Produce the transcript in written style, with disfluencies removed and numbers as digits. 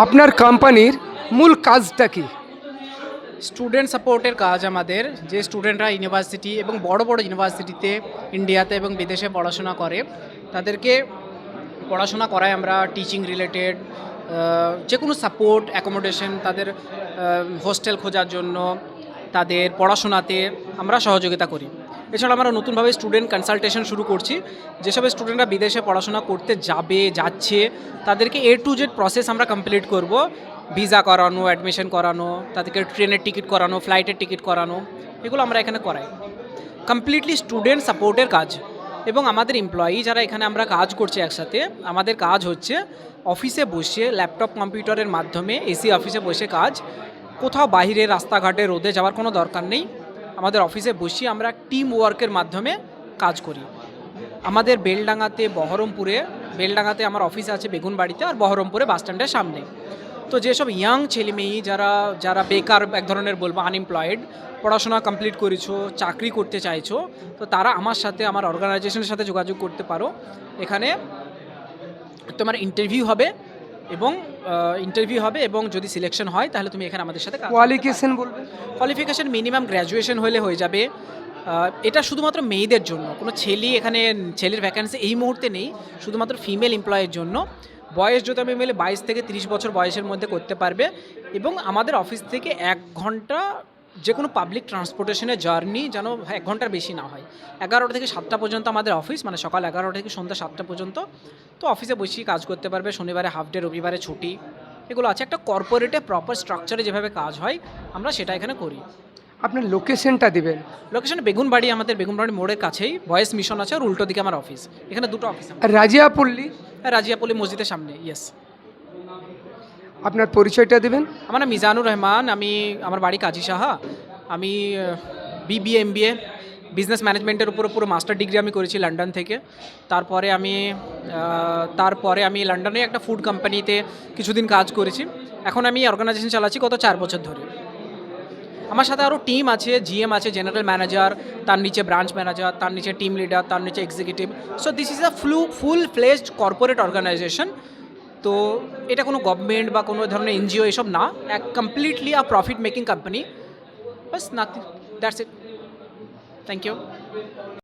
আপনার কোম্পানির মূল কাজটা কি? স্টুডেন্ট সাপোর্টের কাজ আমাদের, যে স্টুডেন্টরা ইউনিভার্সিটি এবং বড় বড় ইউনিভার্সিটিতে ইন্ডিয়াতে এবং বিদেশে পড়াশোনা করে তাদেরকে পড়াশোনা করায় আমরা টিচিং রিলেটেড যে কোনো সাপোর্ট, অ্যাকোমোডেশন, তাদের হোস্টেল খোঁজার জন্য, তাদের পড়াশোনাতে আমরা সহযোগিতা করি। এছাড়া আমরা নতুনভাবে স্টুডেন্ট কনসালটেশন শুরু করছি। যেসব স্টুডেন্টরা বিদেশে পড়াশোনা করতে যাচ্ছে তাদেরকে টু জেড প্রসেস আমরা কমপ্লিট করব। ভিসা করানো, অ্যাডমিশন করানো, তাদেরকে ট্রেনের টিকিট করানো, ফ্লাইটের টিকিট করানো, এগুলো আমরা এখানে করাই। কমপ্লিটলি স্টুডেন্ট সাপোর্টের কাজ। এবং আমাদের এমপ্লয়ি যারা এখানে আমরা কাজ করছি একসাথে, আমাদের কাজ হচ্ছে অফিসে বসে ল্যাপটপ কম্পিউটারের মাধ্যমে এসি অফিসে বসে কাজ। কোথাও বাইরে রাস্তাঘাটে রোদে যাওয়ার কোনো দরকার নেই। আমাদের অফিসে বসে আমরা টিম ওয়ার্কের মাধ্যমে কাজ করি। আমাদের বেলডাঙাতে আমার অফিস আছে, বেগুনবাড়িতে, আর বহরমপুরে বাসস্ট্যান্ডের সামনে। তো যেসব ইয়াং ছেলেমেয়ে যারা যারা বেকার এক ধরনের বলবো, আনএমপ্লয়েড, পড়াশোনা কমপ্লিট করেছো, চাকরি করতে চাইছো, তো তারা আমার সাথে, আমার অর্গানাইজেশনের সাথে যোগাযোগ করতে পারো। এখানে তোমার ইন্টারভিউ হবে এবং যদি সিলেকশন হয় তাহলে তুমি এখানে আমাদের সাথে কোয়ালিফিকেশন বলবেন? কোয়ালিফিকেশন মিনিমাম গ্র্যাজুয়েশন হলে হয়ে যাবে। এটা শুধুমাত্র মেয়েদের জন্য, কোনো ছেলের ভ্যাকেন্সি এই মুহূর্তে নেই, শুধুমাত্র ফিমেল এমপ্লয়ের জন্য। বয়স যদি আমি মিলে 22 থেকে 30 বছর বয়সের মধ্যে করতে পারবে। এবং আমাদের অফিস থেকে 1 ঘন্টা যে কোনো পাবলিক ট্রান্সপোর্টেশনের জার্নি যেন 1 ঘন্টার বেশি না হয়। 11টা থেকে 7টা পর্যন্ত আমাদের অফিস, মানে সকাল 11টা থেকে সন্ধ্যা 7টা পর্যন্ত। তো অফিসে বসেই কাজ করতে পারবে। শনিবারে হাফ ডে, রবিবারে ছুটি, এগুলো আছে। একটা কর্পোরেটে প্রপার স্ট্রাকচারে যেভাবে কাজ হয় আমরা সেটা এখানে করি। আপনার লোকেশনটা দিবেন? লোকেশন বেগুনবাড়ি, আমাদের বেগুনবাড়ি মোড়ের কাছেই ভয়েস মিশন আছে, আর উল্টো দিকে আমার অফিস। এখানে দুটো অফিস। আর রাজিয়াপল্লী? রাজিয়াপল্লী মসজিদের সামনে। ইয়েস। আপনার পরিচয়টা দেবেন? আমার নাম মিজানুর রহমান, আমার বাড়ি কাজী সাহা। আমি BBA MBA বিজনেস ম্যানেজমেন্টের উপর পুরো মাস্টার ডিগ্রি আমি করেছি লন্ডন থেকে। তারপরে আমি লন্ডনে একটা ফুড কোম্পানিতে কিছুদিন কাজ করেছি। এখন আমি অর্গানাইজেশন চালাচ্ছি গত 4 বছর ধরে। আমার সাথে আরও টিম আছে, GM আছে, জেনারেল ম্যানেজার, তার নিচে ব্রাঞ্চ ম্যানেজার, তার নিচে টিম লিডার, তার নিচে executive. So this is a full fledged corporate organisation. তো এটা কোনো গভর্নমেন্ট বা কোনো ধরনের NGO এসব না, এক completely a profit making company. বাস nothing, that's it. Thank you.